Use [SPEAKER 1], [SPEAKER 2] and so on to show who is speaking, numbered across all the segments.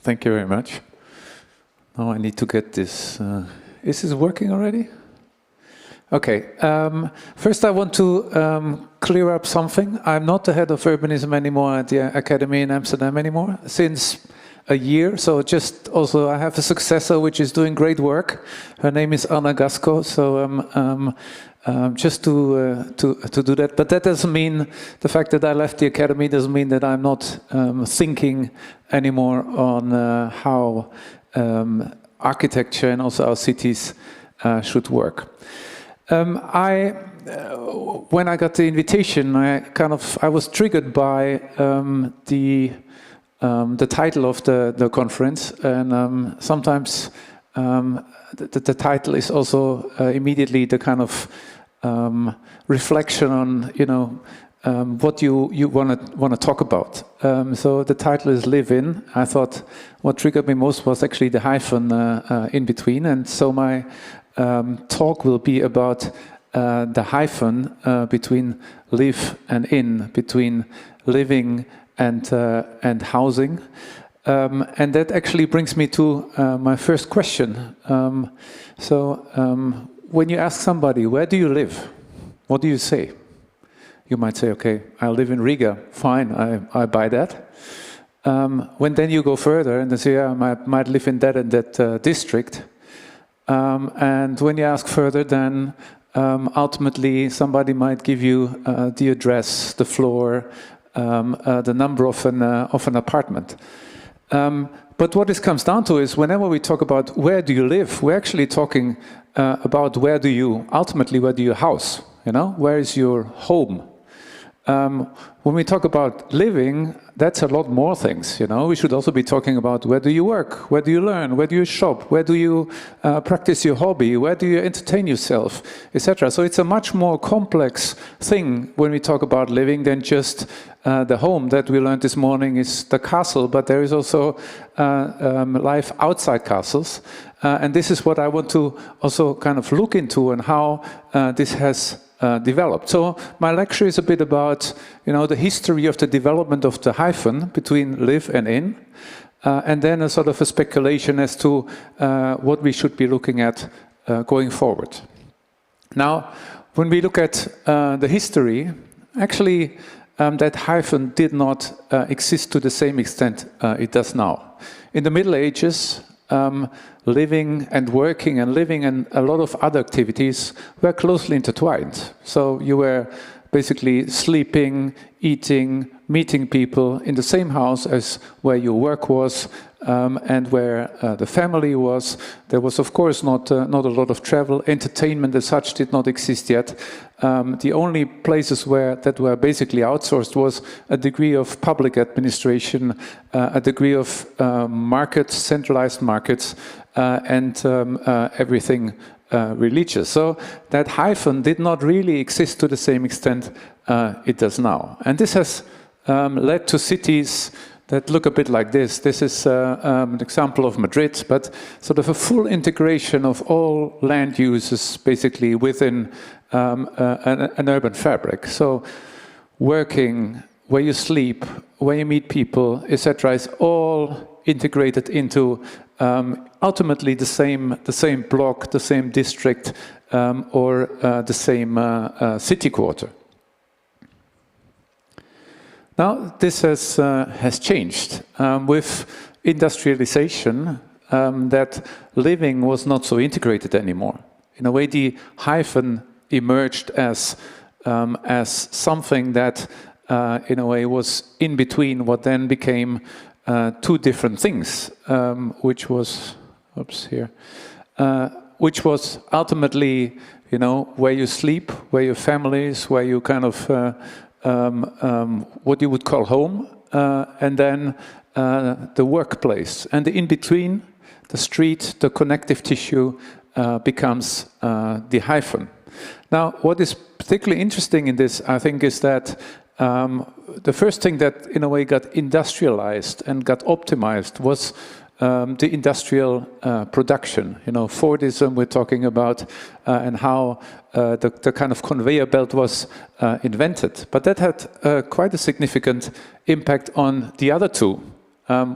[SPEAKER 1] Thank you very much. Now I need to get this. Is this working already? Okay. First I want to clear up something. I'm not the head of urbanism anymore at the Academy in Amsterdam anymore, since a year. So just also I have a successor which is doing great work. Her name is Anna Gasco. So just to do that. But that doesn't mean, the fact that I left the Academy doesn't mean that I'm not thinking anymore on how architecture and also our cities should work. When I got the invitation, I was triggered by the title of the conference, and sometimes the title is also immediately the kind of reflection on what you want to talk about. So the title is Live In. I thought what triggered me most was actually the hyphen in between, and so my talk will be about the hyphen between live and in, between living and housing. And that actually brings me to my first question. When you ask somebody, where do you live? What do you say? You might say, okay, I live in Riga. Fine, I buy that. When then you go further and they say, yeah, I might live in that and that district. And when you ask further, then ultimately somebody might give you the address, the floor, the number of an apartment. But what this comes down to is whenever we talk about where do you live, we're actually talking about where do you house, where is your home? When we talk about living, that's a lot more things, We should also be talking about where do you work, where do you learn, where do you shop, where do you practice your hobby, where do you entertain yourself, etc. So it's a much more complex thing when we talk about living than just the home that we learned this morning is the castle, but there is also life outside castles. And this is what I want to also kind of look into and how this has developed. So my lecture is a bit about, the history of the development of the hyphen between live and in, and then a sort of a speculation as to what we should be looking at going forward. Now, when we look at the history, actually that hyphen did not exist to the same extent it does now. In the Middle Ages, living and working and living and a lot of other activities were closely intertwined. So you were basically sleeping, eating, meeting people in the same house as where your work was and where the family was. There was, of course, not a lot of travel. Entertainment as such did not exist yet. The only places that were basically outsourced was a degree of public administration, a degree of markets, centralized markets, and everything religious. So that hyphen did not really exist to the same extent it does now. And this has led to cities that look a bit like this. This is an example of Madrid, but sort of a full integration of all land uses basically within an urban fabric. So working, where you sleep, where you meet people, etc., is all integrated into ultimately the same block, the same district, or the same city quarter. Now, this has changed. With industrialization, that living was not so integrated anymore. In a way, the hyphen emerged as something that, in a way, was in between what then became two different things, which was, which was ultimately, where you sleep, where your family is, where you kind of what you would call home, and then the workplace. And the in-between, the street, the connective tissue becomes the hyphen. Now, what is particularly interesting in this, I think, is that the first thing that, in a way, got industrialized and got optimized was the industrial production. Fordism we're talking about, and how the kind of conveyor belt was invented. But that had quite a significant impact on the other two.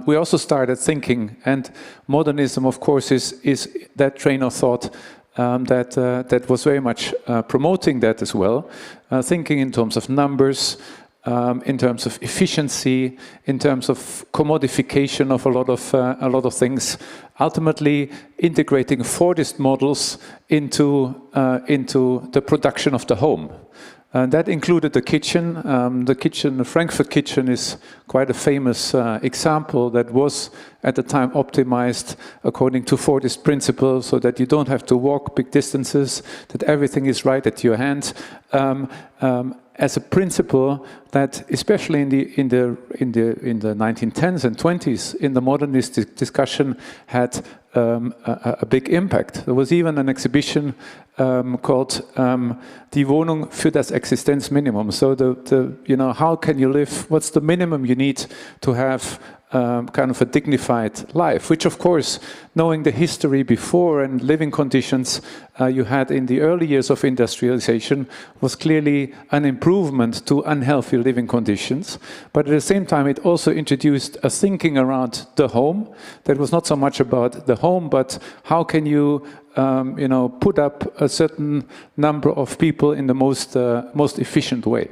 [SPEAKER 1] we also started thinking, and modernism, of course, is that train of thought that was very much promoting that as well, thinking in terms of numbers, in terms of efficiency, in terms of commodification of a lot of things, ultimately integrating Fordist models into the production of the home. And that included the kitchen. The Frankfurt kitchen is quite a famous example that was at the time optimized according to Fordist principles, so that you don't have to walk big distances, that everything is right at your hand. As a principle that, especially in the 1910s and 20s, in the modernist discussion, had a big impact. There was even an exhibition called Die Wohnung für das Existenzminimum. So how can you live? What's the minimum you need to have kind of a dignified life? Which, of course, knowing the history before and living conditions you had in the early years of industrialization, was clearly an improvement to unhealthy living conditions. But at the same time, it also introduced a thinking around the home that was not so much about the home, but how can you put up a certain number of people in the most efficient way.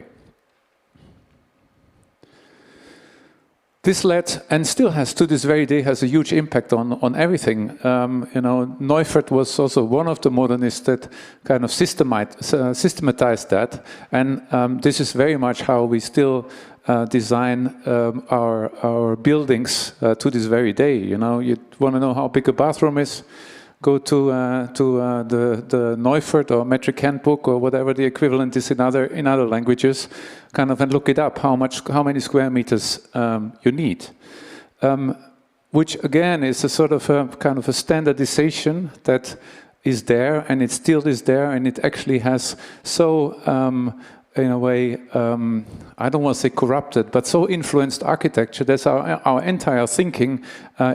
[SPEAKER 1] This led, and still has to this very day, has a huge impact on everything. Neufert was also one of the modernists that kind of systematized that, and this is very much how we still design our buildings to this very day. You want to know how big a bathroom is? Go to the Neufert or metric handbook or whatever the equivalent is in other languages, kind of, and look it up how many square meters you need, which again is a sort of a kind of a standardization that is there, and it still is there, and it actually has so in a way, I don't want to say corrupted, but so influenced architecture that our entire thinking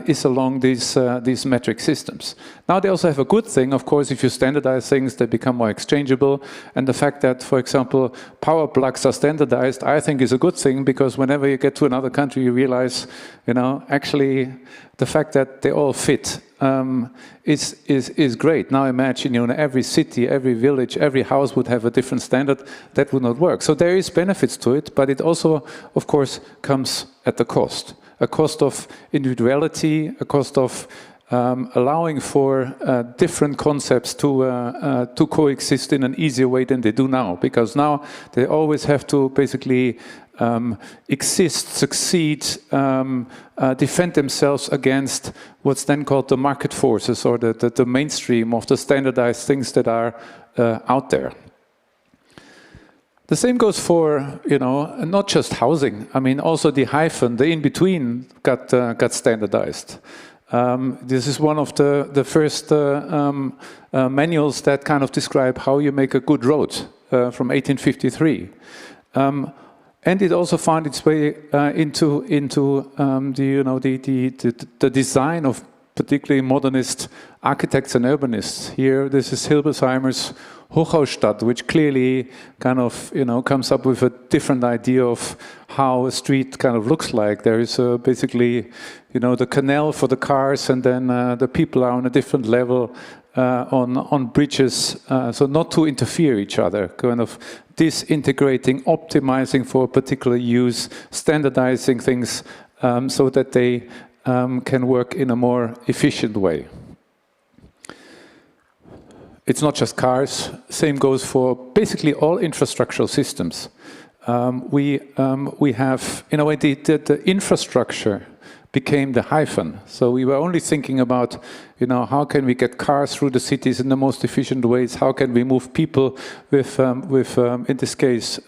[SPEAKER 1] is along these metric systems. Now they also have a good thing, of course. If you standardize things, they become more exchangeable. And the fact that, for example, power plugs are standardized, I think is a good thing, because whenever you get to another country, you realize, actually, the fact that they all fit is great. Now imagine, every city, every village, every house would have a different standard. That would not work. So there is benefits to it, but it also, of course, comes at a cost of individuality, a cost of allowing for different concepts to coexist in an easier way than they do now, because now they always have to basically exist, succeed, defend themselves against what's then called the market forces, or the mainstream of the standardized things that are out there. The same goes for, not just housing. I mean, also the hyphen, the in-between got standardized. This is one of the first manuals that kind of describe how you make a good road from 1853. And it also found its way into the design of particularly modernist architects and urbanists. Here, this is Hilbersheimer's Hochhausstadt, which clearly kind of comes up with a different idea of how a street kind of looks like. There is basically the canal for the cars, and then the people are on a different level on bridges, so not to interfere each other, kind of disintegrating, optimizing for a particular use, standardizing things so that they can work in a more efficient way. It's not just cars. Same goes for basically all infrastructural systems. We have, in a way, the infrastructure became the hyphen. So we were only thinking about, how can we get cars through the cities in the most efficient ways? How can we move people with in this case,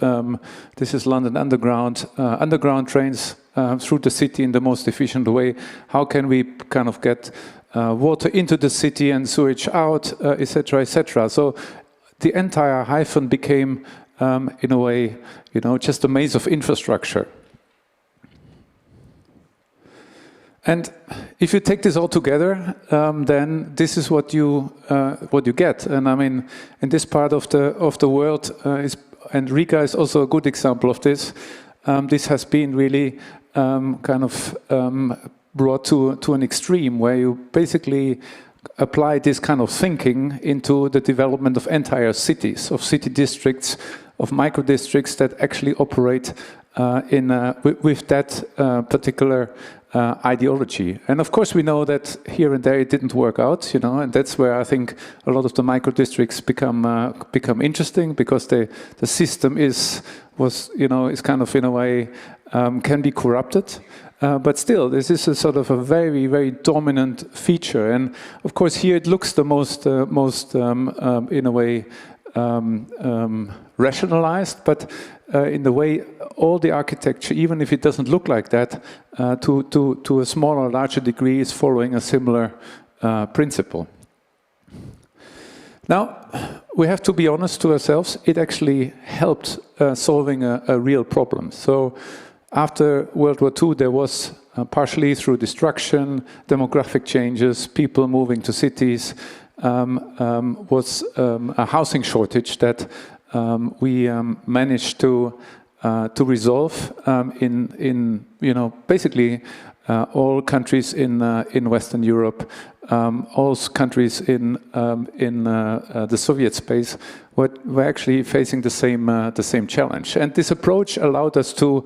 [SPEAKER 1] this is London underground trains through the city in the most efficient way? How can we kind of get water into the city and sewage out, etc., etc. So the entire hyphen became, in a way, just a maze of infrastructure. And if you take this all together, then this is what you get. And I mean, in this part of the world, and Riga is also a good example of this. This has been really kind of brought to an extreme where you basically apply this kind of thinking into the development of entire cities, of city districts, of micro-districts that actually operate with that particular ideology. And of course we know that here and there it didn't work out, you know, and that's where I think a lot of the micro-districts become interesting, because the system is kind of in a way can be corrupted. But still, this is a sort of a very, very dominant feature. And of course, here it looks the most in a way, rationalized, but in the way all the architecture, even if it doesn't look like that, to a smaller or larger degree, is following a similar principle. Now, we have to be honest to ourselves. It actually helped solving a real problem. So, after World War II, there was partially through destruction, demographic changes, people moving to cities, was a housing shortage that we managed to resolve in basically all countries in Western Europe, all countries in the Soviet space were actually facing the same challenge. And this approach allowed us to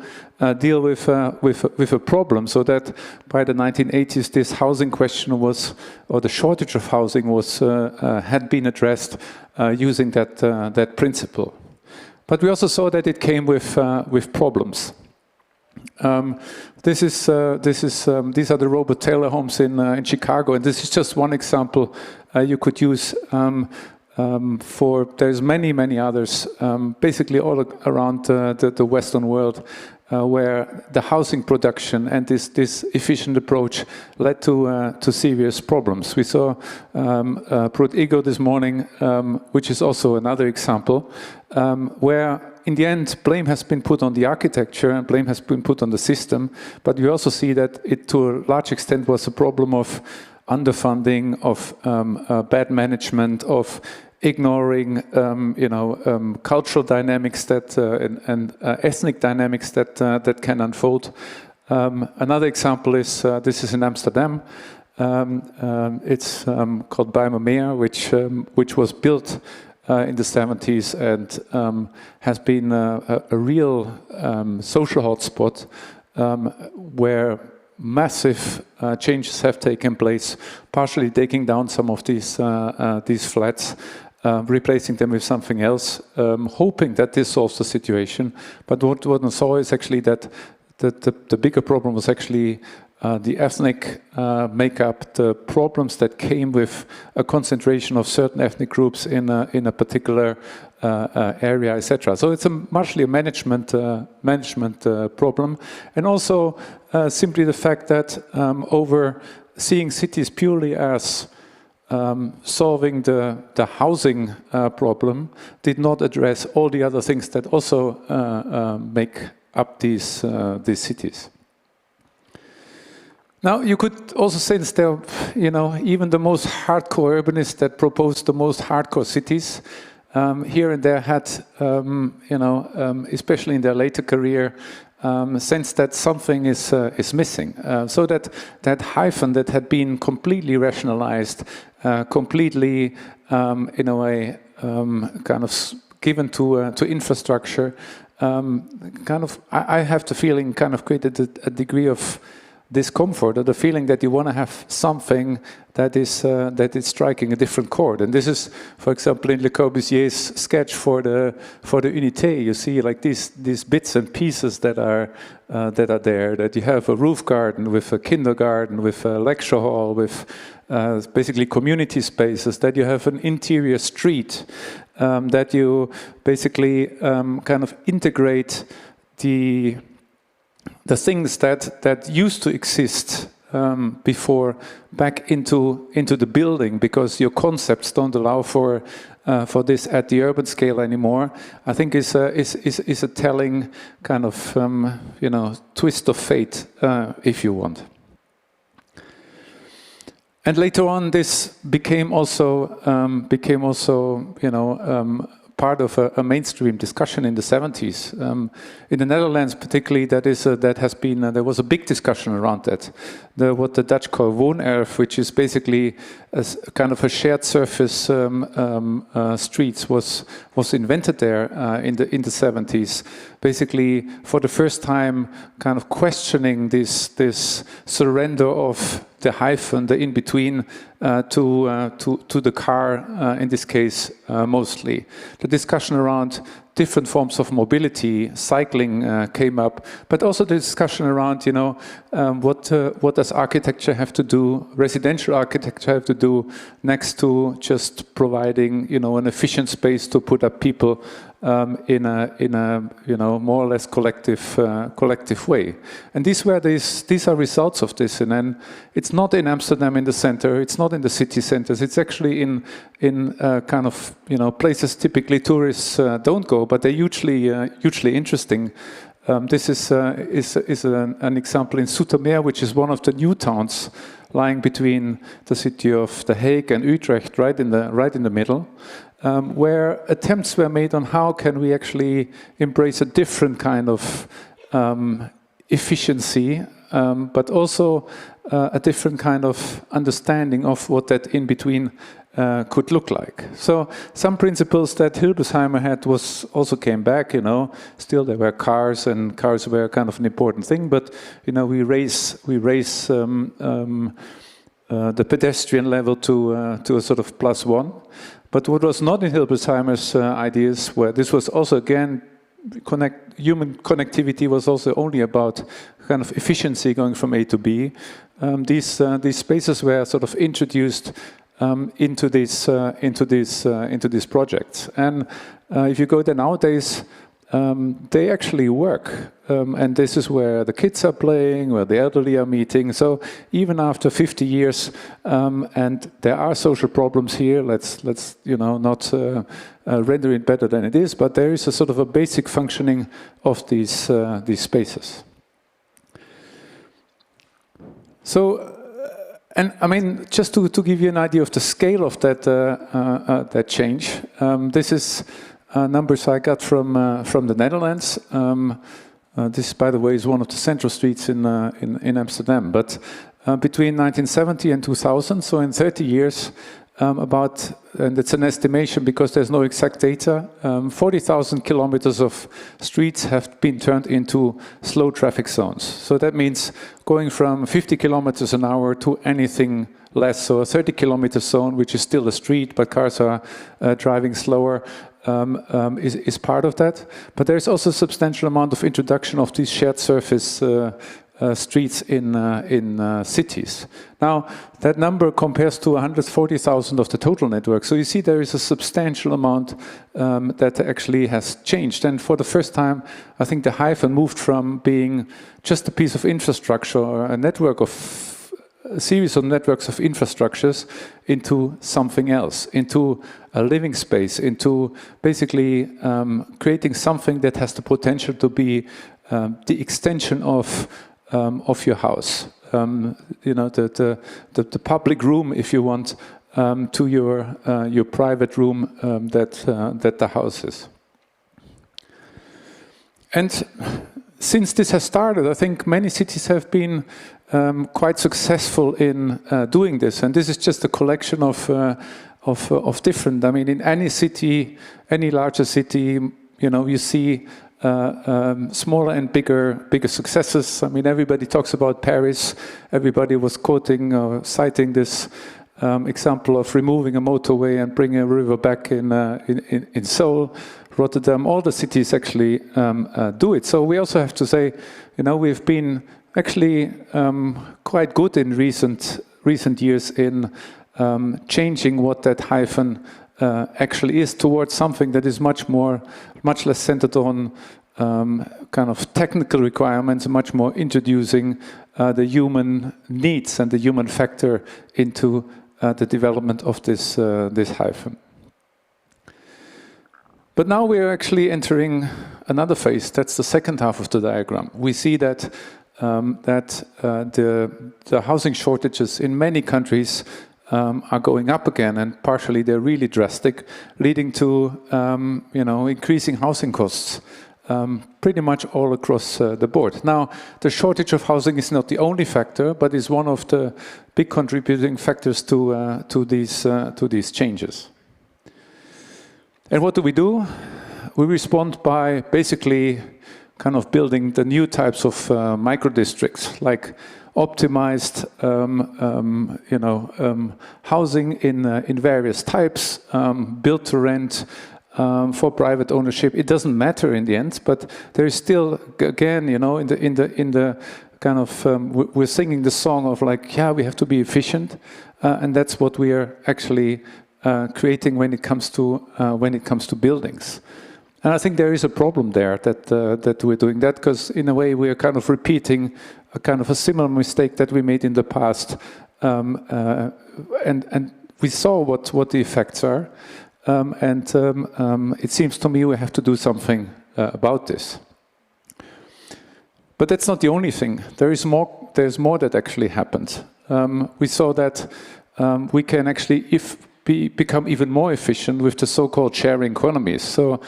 [SPEAKER 1] deal with a problem, so that by the 1980s, this housing question was, or the shortage of housing was, had been addressed using that principle. But we also saw that it came with problems. These are the Robert Taylor homes in Chicago, and this is just one example you could use. There's many others, basically all around the Western world, where the housing production and this efficient approach led to serious problems. We saw Prut Ego this morning, which is also another example, where in the end, blame has been put on the architecture and blame has been put on the system, but we also see that it, to a large extent, was a problem of underfunding, of bad management, of ignoring, cultural dynamics that and ethnic dynamics that can unfold. Another example is this is in Amsterdam. It's called Bijlmermeer, which was built in the 70s and has been a real social hotspot where massive changes have taken place, partially taking down some of these flats, replacing them with something else, hoping that this solves the situation. But what one saw is actually that the bigger problem was actually the ethnic makeup, the problems that came with a concentration of certain ethnic groups in a particular area, etc. So it's largely a management problem, and also simply the fact that over seeing cities purely as solving the housing problem did not address all the other things that also make up these cities. Now, you could also say that even the most hardcore urbanists that proposed the most hardcore cities, here and there had, especially in their later career, sense that something is missing. So that hyphen that had been completely rationalized, completely, in a way, kind of given to infrastructure, I have the feeling kind of created a degree of discomfort, or the feeling that you want to have something that is striking a different chord. And this is, for example, in Le Corbusier's sketch for the Unité. You see like these bits and pieces that are there. That you have a roof garden with a kindergarten, with a lecture hall, with basically community spaces. That you have an interior street. That you basically kind of integrate the things that used to exist before back into the building, because your concepts don't allow for this at the urban scale anymore. I think is a telling kind of twist of fate, if you want. And later on, this became also part of a mainstream discussion in the 70s. In the Netherlands, particularly, that has been there was a big discussion around that. What the Dutch call woonerf, which is basically a kind of a shared surface streets, was invented there in the 70s. Basically, for the first time, kind of questioning this surrender of the hyphen, the in-between, to the car, in this case, mostly. The discussion around different forms of mobility, cycling came up, but also the discussion around, what does architecture have to do, residential architecture have to do, next to just providing, an efficient space to put up people in a more or less collective way. And these are results of this. And then it's not in Amsterdam in the center, it's not in the city centers, it's actually in kind of places typically tourists don't go, but they're hugely interesting. This is an example in Zoetermeer, which is one of the new towns lying between the city of The Hague and Utrecht, right in the middle. Where attempts were made on how can we actually embrace a different kind of efficiency, but also a different kind of understanding of what that in-between could look like. So some principles that Hilbersheimer had also came back, still there were cars, and cars were kind of an important thing, but we raise the pedestrian level to a sort of +1. But what was not in Hilbersheimer's ideas, where this was also, again, human connectivity was also only about kind of efficiency going from A to B. These spaces were sort of introduced into these projects. And if you go there nowadays, they actually work. And this is where the kids are playing, where the elderly are meeting. So even after 50 years, and there are social problems here, let's not render it better than it is, but there is a sort of a basic functioning of these spaces. So, and I mean, just to give you an idea of the scale of that change, this is numbers I got from the Netherlands. This, by the way, is one of the central streets in Amsterdam. But between 1970 and 2000, so in 30 years, and it's an estimation because there's no exact data, 40,000 kilometers of streets have been turned into slow traffic zones. So that means going from 50 kilometers an hour to anything less. So a 30-kilometer zone, which is still a street, but cars are driving slower, is part of that. But there's also a substantial amount of introduction of these shared surface streets in cities. Now, that number compares to 140,000 of the total network. So you see there is a substantial amount that actually has changed. And for the first time, I think the hyphen moved from being just a piece of infrastructure or a series of networks of infrastructures into something else, into a living space, into basically creating something that has the potential to be the extension of your house. The public room, if you want, to your private room that the house is. And since this has started, I think many cities have been quite successful in doing this, and this is just a collection of different. I mean, in any city, any larger city, you see smaller and bigger successes. I mean, everybody talks about Paris. Everybody was quoting or citing this example of removing a motorway and bringing a river back in Seoul, Rotterdam. All the cities actually do it. So we also have to say, we've been actually quite good in recent years in changing what that hyphen actually is towards something that is much less centered on kind of technical requirements, much more introducing the human needs and the human factor into the development of this hyphen. But now we are actually entering another phase. That's the second half of the diagram. We see that the housing shortages in many countries are going up again, and partially they're really drastic, leading to increasing housing costs pretty much all across the board. Now, the shortage of housing is not the only factor, but is one of the big contributing factors to these changes. And what do? We respond by basically kind of building the new types of micro-districts, like optimized housing in various types, built to rent, for private ownership. It doesn't matter in the end, but there is still, again, in the kind of we're singing the song of like, yeah, we have to be efficient, and that's what we are actually creating when it comes to buildings. And I think there is a problem there that we're doing that, because in a way we are kind of repeating a kind of a similar mistake that we made in the past, and we saw what the effects are. It seems to me we have to do something about this. But that's not the only thing. There's more that actually happens. We saw that we can actually become even more efficient with the so-called sharing economies. So,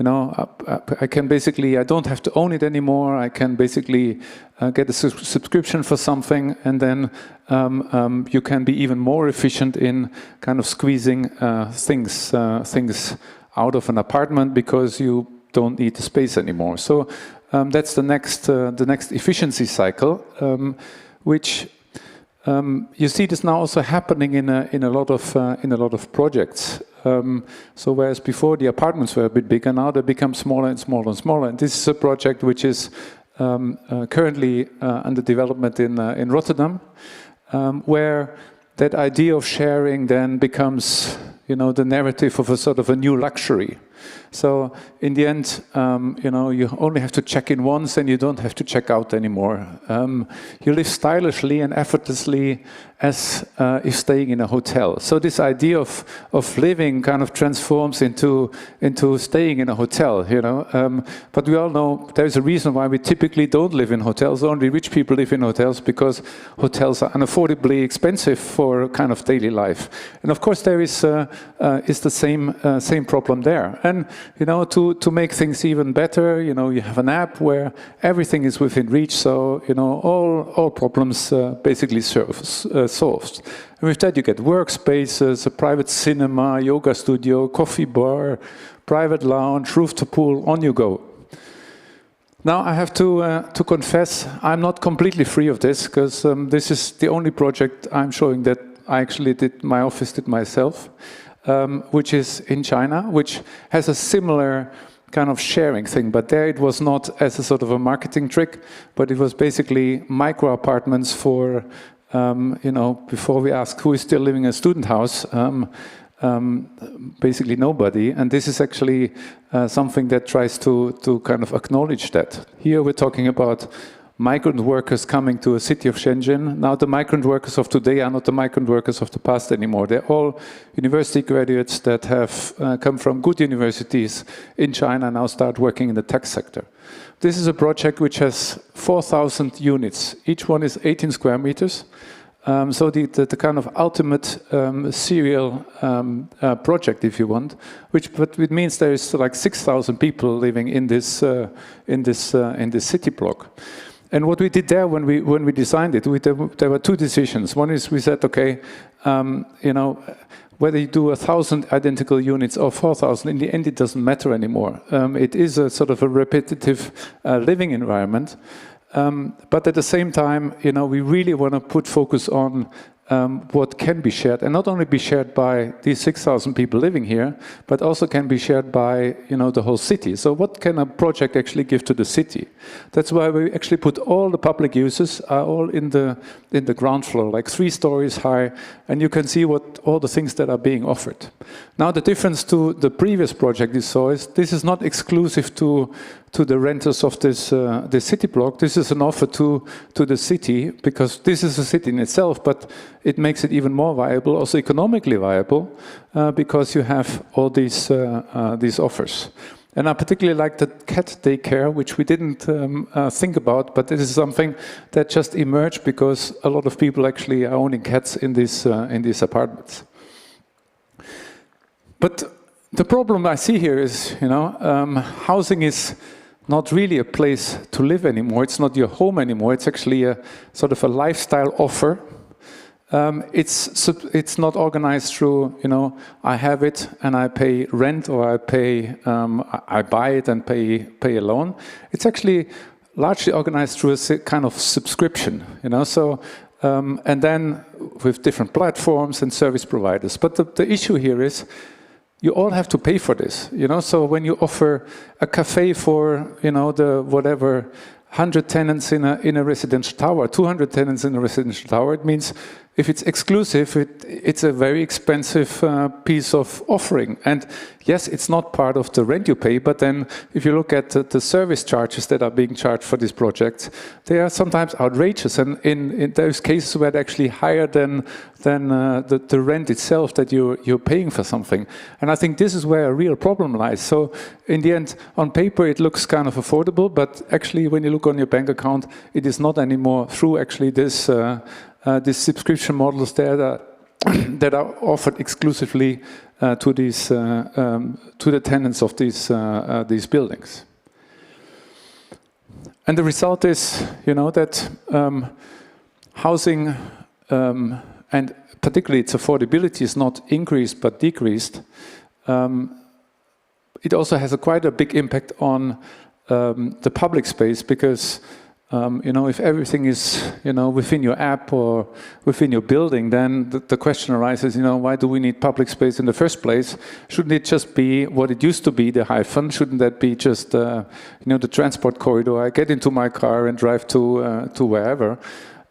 [SPEAKER 1] I can basically, I don't have to own it anymore. I can basically get a subscription for something, and then you can be even more efficient in kind of squeezing things out of an apartment because you don't need the space anymore. So that's the next efficiency cycle, which you see this now also happening in a lot of projects. So whereas before the apartments were a bit bigger, now they become smaller and smaller and smaller. And this is a project which is currently under development in Rotterdam, where that idea of sharing then becomes, the narrative of a sort of a new luxury. So in the end, you only have to check in once and you don't have to check out anymore. You live stylishly and effortlessly as if staying in a hotel. So this idea of living kind of transforms into staying in a hotel, But we all know there's a reason why we typically don't live in hotels. Only rich people live in hotels because hotels are unaffordably expensive for kind of daily life. And of course there is the same problem there. And to make things even better, you have an app where everything is within reach. So all problems basically solved. And with that, you get workspaces, a private cinema, yoga studio, coffee bar, private lounge, rooftop pool. On you go. Now I have to confess, I'm not completely free of this, because this is the only project I'm showing that I actually my office did myself. Which is in China, which has a similar kind of sharing thing, but there it was not as a sort of a marketing trick, but it was basically micro apartments for, before we ask who is still living in a student house, basically nobody. And this is actually something that tries to kind of acknowledge that. Here we're talking about migrant workers coming to a city of Shenzhen. Now the migrant workers of today are not the migrant workers of the past anymore. They're all university graduates that have come from good universities in China and now start working in the tech sector. This is a project which has 4,000 units. Each one is 18 square meters. So the kind of ultimate serial project, if you want, but it means there is like 6,000 people living in this city block. And what we did there when we designed it, there were two decisions. One is we said, okay, whether you do 1,000 identical units or 4,000, in the end it doesn't matter anymore. It is a sort of a repetitive living environment. But at the same time, we really want to put focus on what can be shared, and not only be shared by these 6,000 people living here, but also can be shared by the whole city. So what can a project actually give to the city? That's why we actually put all the public uses are all in the ground floor, like 3 stories high, and you can see all the things that are being offered. Now the difference to the previous project you saw is this is not exclusive to the renters of this city block. This is an offer to the city, because this is a city in itself, but it makes it even more viable, also economically viable, because you have all these offers. And I particularly like the cat daycare, which we didn't think about, but this is something that just emerged because a lot of people actually are owning cats in these apartments. But the problem I see here is, housing is not really a place to live anymore. It's not your home anymore. It's actually a sort of a lifestyle offer. It's not organized through, I have it and I pay rent, or I buy it and pay a loan. It's actually largely organized through a kind of subscription, So, and then with different platforms and service providers. But the issue here is, you all have to pay for this, So when you offer a cafe for, the whatever 100 tenants in a residential tower, 200 tenants in a residential tower, it means if it's exclusive, it's a very expensive piece of offering. And yes, it's not part of the rent you pay, but then if you look at the service charges that are being charged for these projects, they are sometimes outrageous. And in those cases where they're actually higher than the rent itself that you're paying for something. And I think this is where a real problem lies. So in the end, on paper, it looks kind of affordable, but actually when you look on your bank account, it is not anymore through actually this these subscription models there that are offered exclusively to the tenants of these buildings. And the result is, that housing and particularly its affordability is not increased but decreased. It also has quite a big impact on the public space, because if everything is, within your app or within your building, then the question arises, why do we need public space in the first place? Shouldn't it just be what it used to be, the hyphen? Shouldn't that be just, the transport corridor? I get into my car and drive to wherever.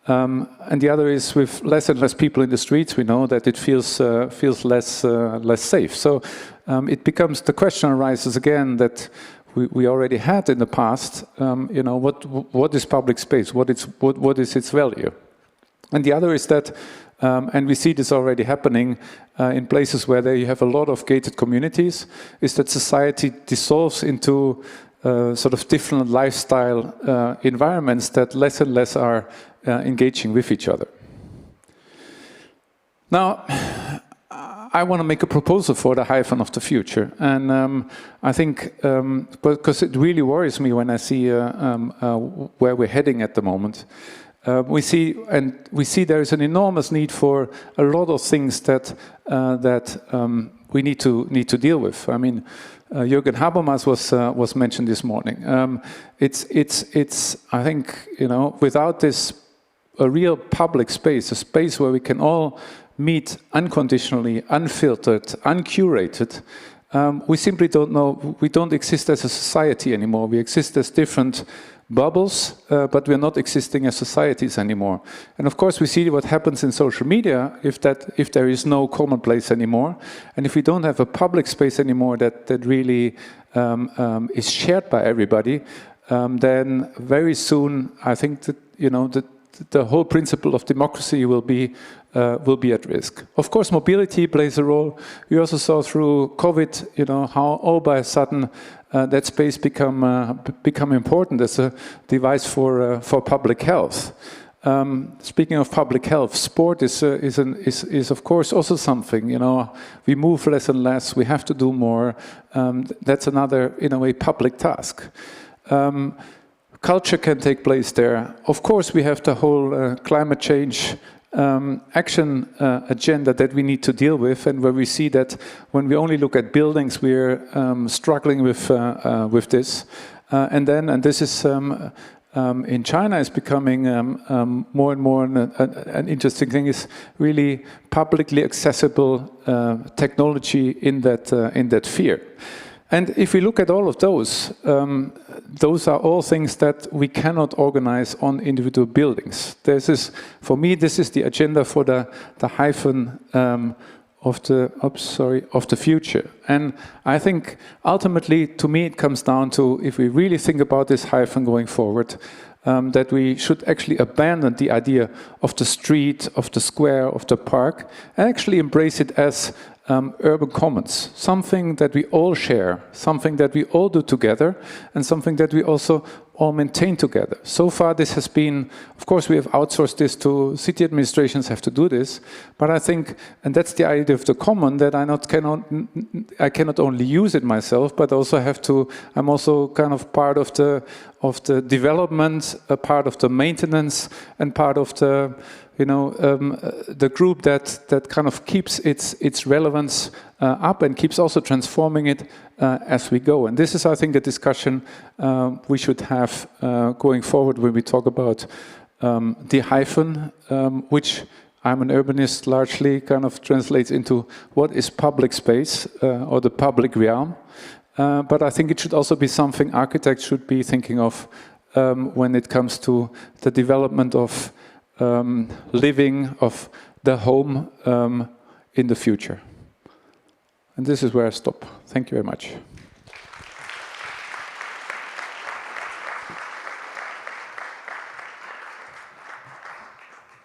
[SPEAKER 1] And the other is, with less and less people in the streets, we know that it feels less safe. So the question arises again that we already had in the past, what is public space? What is its value? And the other is that, and we see this already happening in places where you have a lot of gated communities, is that society dissolves into sort of different lifestyle environments that less and less are engaging with each other. Now, I want to make a proposal for the hyphen of the future, and I think because it really worries me when I see where we're heading at the moment. We see there is an enormous need for a lot of things that we need to deal with. I mean, Jürgen Habermas was mentioned this morning. I think without this a real public space, a space where we can all meet unconditionally, unfiltered, uncurated, we simply don't know, we don't exist as a society anymore. We exist as different bubbles, but we're not existing as societies anymore. And of course we see what happens in social media if there is no commonplace anymore, and if we don't have a public space anymore that really is shared by everybody, then very soon I think that the whole principle of democracy will be at risk. Of course, mobility plays a role. We also saw through COVID, how all by a sudden that space become important as a device for public health. Speaking of public health, sport is of course also something. We move less and less. We have to do more. That's another, in a way, public task. Culture can take place there. Of course, we have the whole climate change action agenda that we need to deal with, and where we see that when we only look at buildings, we're struggling with this. And this is in China is becoming more and more an interesting thing, is really publicly accessible technology in that sphere. And if we look at all of those are all things that we cannot organize on individual buildings. For me, this is the agenda for the hyphen of the future. And I think ultimately, to me, it comes down to, if we really think about this hyphen going forward, that we should actually abandon the idea of the street, of the square, of the park, and actually embrace it as urban commons, something that we all share, something that we all do together, and something that we also all maintain together. So far this has been, of course we have outsourced this to city administrations have to do this, but I think, and that's the idea of the common, that I cannot only use it myself, but also have to, I'm also kind of part of the development, a part of the maintenance, and part of the, you know, the group that kind of keeps its relevance up and keeps also transforming it as we go. And this is, I think, the discussion we should have going forward when we talk about the hyphen, which I'm an urbanist, largely kind of translates into what is public space or the public realm. But I think it should also be something architects should be thinking of when it comes to the development of living, of the home in the future. And this is where I stop. Thank you very much.